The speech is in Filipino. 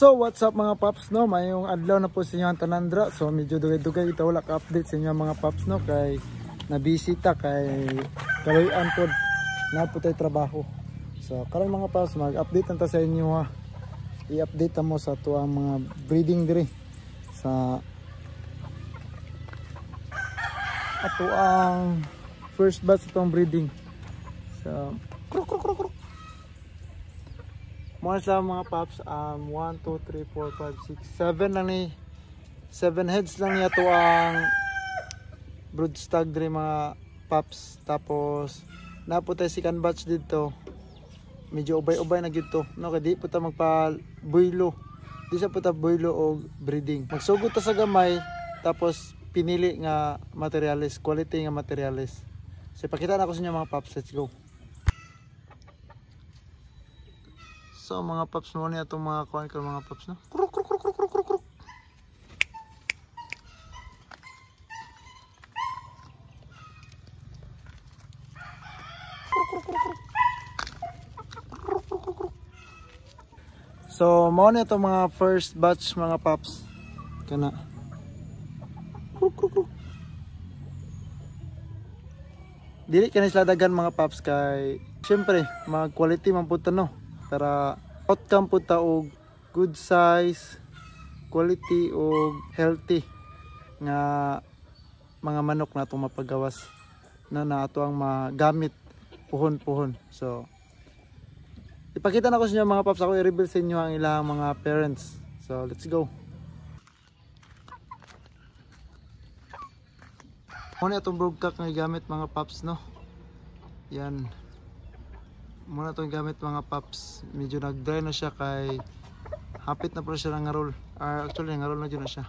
So what's up mga paps no, mayong adlaw na po sa inyo ang tanandra. So medyo dugay-dugay ito wala ka update sa inyo mga paps no, kay nabisita kay kaloyan po na po tayo trabaho. So karong mga paps mag-update nanta sa inyo ha. I-update mo sa to ang mga breeding diri sa ato ang first batch itong breeding. So mga sa mga paps, 1, 2, 3, 4, 5, 6, 7 lang ni 7 heads lang niya to ang brood stag diri mga paps. Tapos napo tayo second batch dito, medyo ubay-ubay na gito no, kay di po ta magpa buylo, di sa po ta buylo o breeding, magsugod ta sa gamay tapos pinili nga materials, quality nga materials. So ipakita na ko sa inyo mga paps, let's go. So mga paps mo niya itong mga kuhan ko mga paps no. Kruk kruk kruk kruk kruk kruk kruk. So mo niya itong mga first batch mga paps. Kana. Kruk kruk kruk. Dili ka sila dagan mga paps kay syempre mga quality man punta no. Para outcome po ta og good size, quality o healthy nga mga manok na itong mapagawas na ato ang magamit puhon-puhon. So ipakita na ko sa inyo mga paps, ako i-reveal sa inyo ang ilang mga parents. So let's go. Muna itong broodcock nga gamit mga paps no. Yan. Muna itong gamit mga paps, medyo nag-dry na siya kay hapit na pala siya ng ngarol. Actually ngarol na dyan na siya.